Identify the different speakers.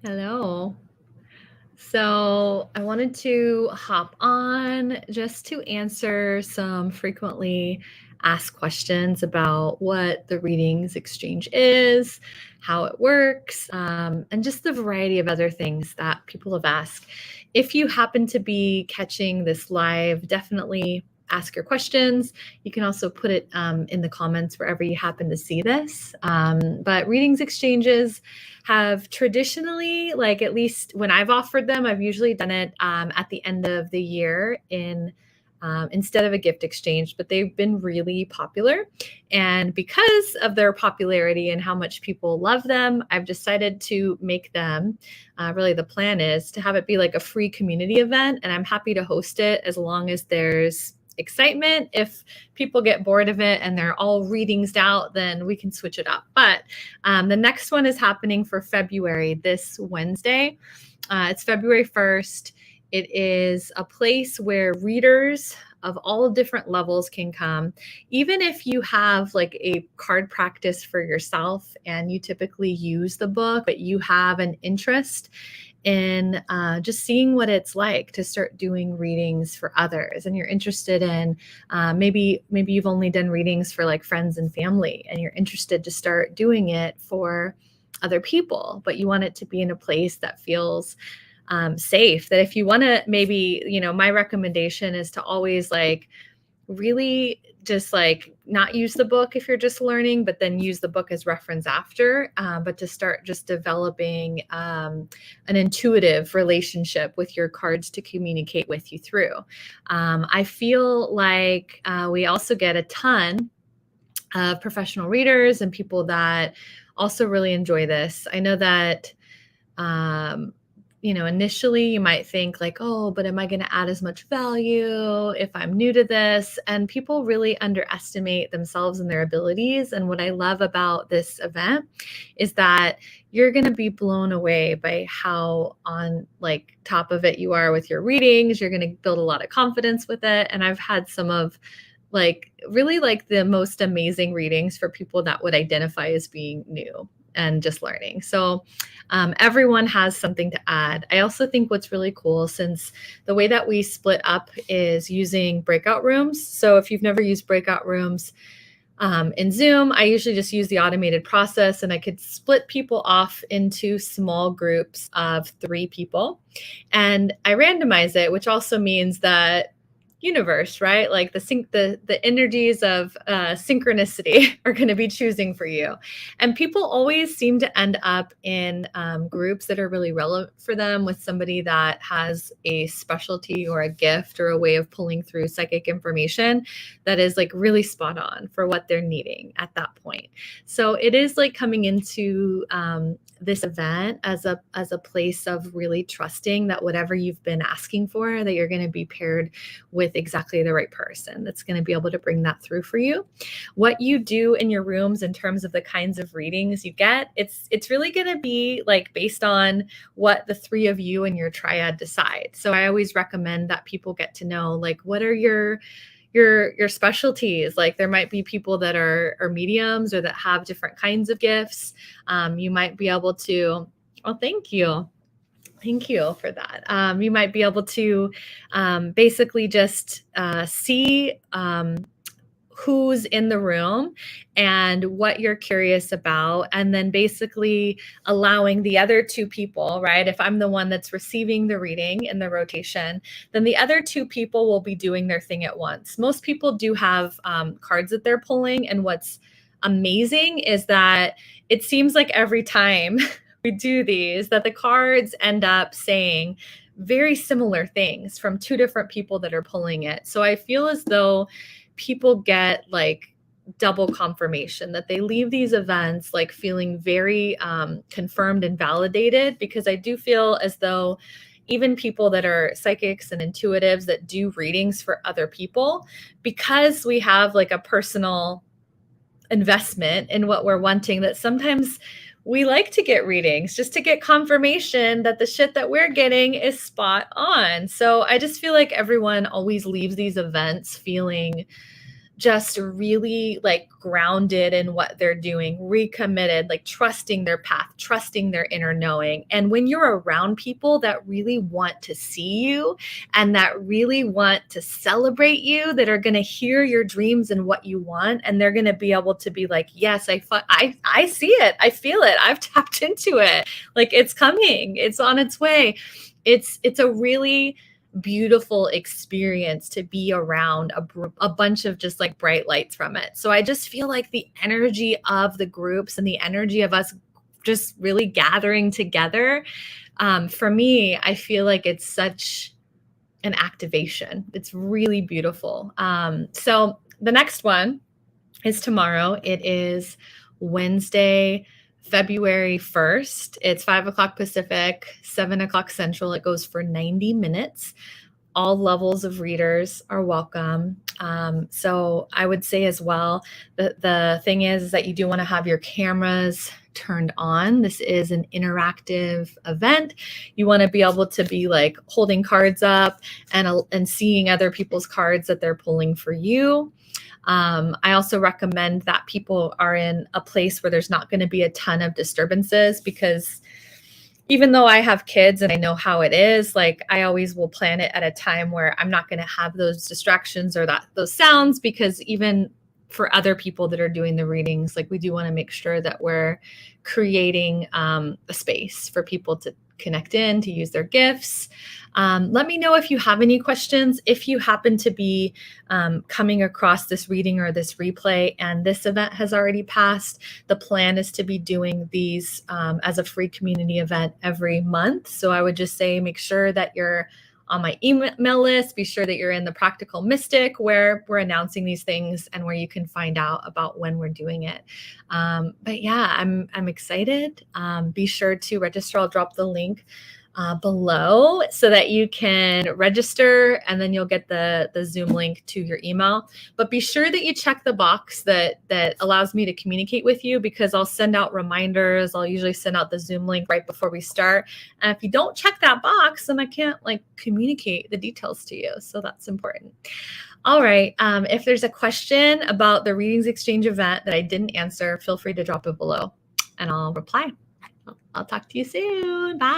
Speaker 1: Hello. So I wanted to hop on just to answer some frequently asked questions about what the Readings Exchange is, how it works, and just the variety of other things that people have asked. If you happen to be catching this live, definitely ask your questions. You can also put it in the comments wherever you happen to see this. But Readings Exchanges have traditionally, like at least when I've offered them, I've usually done it at the end of the year in instead of a gift exchange, but they've been really popular. And because of their popularity and how much people love them, I've decided to make them. Really, the plan is to have it be like a free community event, and I'm happy to host it as long as there's excitement. If people get bored of it and they're all readings out, then we can switch it up. But the next one is happening for February, this Wednesday. It's February 1st. It is a place where readers of all different levels can come. Even if you have like a card practice for yourself and you typically use the book, but you have an interest in just seeing what it's like to start doing readings for others, and you're interested in maybe you've only done readings for like friends and family, and you're interested to start doing it for other people, but you want it to be in a place that feels safe. That if you want to, maybe, my recommendation is to always like really just like not use the book if you're just learning, but then use the book as reference after, but to start just developing an intuitive relationship with your cards to communicate with you through. I feel like we also get a ton of professional readers and people that also really enjoy this. I know that um, initially you might think like, oh, but am I going to add as much value if I'm new to this? And people really underestimate themselves and their abilities. And what I love about this event is that you're going to be blown away by how on like top of it you are with your readings. You're going to build a lot of confidence with it. And I've had some of like really like the most amazing readings for people that would identify as being new and just learning. So everyone has something to add. I also think what's really cool, since the way that we split up is using breakout rooms. So if you've never used breakout rooms in Zoom, I usually just use the automated process, and I could split people off into small groups of 3 people. And I randomize it, which also means that universe, right? Like the energies of synchronicity are going to be choosing for you. And people always seem to end up in groups that are really relevant for them, with somebody that has a specialty or a gift or a way of pulling through psychic information that is like really spot on for what they're needing at that point. So it is like coming into this event as a place of really trusting that whatever you've been asking for, that you're going to be paired with exactly the right person that's going to be able to bring that through for you. What you do in your rooms in terms of the kinds of readings you get, it's really going to be like based on what the 3 of you and your triad decide. So I always recommend that people get to know like, what are your specialties. Like there might be people that are mediums or that have different kinds of gifts. You might be able to, oh, thank you. Thank you for that. You might be able to basically just see who's in the room and what you're curious about, and then basically allowing the other 2 people, right? If I'm the one that's receiving the reading in the rotation, then the other 2 people will be doing their thing at once. Most people do have cards that they're pulling, and what's amazing is that it seems like every time we do these, that the cards end up saying very similar things from 2 different people that are pulling it. So I feel as though people get like double confirmation, that they leave these events like feeling very confirmed and validated, because I do feel as though even people that are psychics and intuitives that do readings for other people, because we have like a personal investment in what we're wanting, that sometimes we like to get readings just to get confirmation that the shit that we're getting is spot on. So I just feel like everyone always leaves these events feeling just really like grounded in what they're doing, recommitted, like trusting their path, trusting their inner knowing. And when you're around people that really want to see you and that really want to celebrate you, that are going to hear your dreams and what you want, and they're going to be able to be like, yes, I see it, I feel it, I've tapped into it, like it's coming, it's on its way. It's a really beautiful experience to be around a bunch of just like bright lights from it. So I just feel like the energy of the groups and the energy of us just really gathering together, for me, I feel like it's such an activation. It's really beautiful. So the next one is tomorrow. It is Wednesday, February 1st. It's 5 o'clock Pacific, 7 o'clock Central. It goes for 90 minutes. All levels of readers are welcome. So I would say as well, the thing is that you do want to have your cameras turned on. This is an interactive event. You want to be able to be like holding cards up and seeing other people's cards that they're pulling for you. I also recommend that people are in a place where there's not going to be a ton of disturbances, because even though I have kids and I know how it is, like I always will plan it at a time where I'm not going to have those distractions or those sounds, because even for other people that are doing the readings, like we do want to make sure that we're creating a space for people to connect in, to use their gifts. Let me know if you have any questions. If you happen to be coming across this reading or this replay and this event has already passed, the plan is to be doing these as a free community event every month. So I would just say, make sure that you're on my email list. Be sure that you're in the Practical Mystic, where we're announcing these things and where you can find out about when we're doing it. But yeah, I'm excited. Be sure to register. I'll drop the link below so that you can register, and then you'll get the Zoom link to your email. But be sure that you check the box that allows me to communicate with you, because I'll send out reminders. I'll usually send out the Zoom link right before we start. And if you don't check that box, then I can't like communicate the details to you. So that's important. All right. If there's a question about the Readings Exchange event that I didn't answer, feel free to drop it below and I'll reply. I'll talk to you soon. Bye.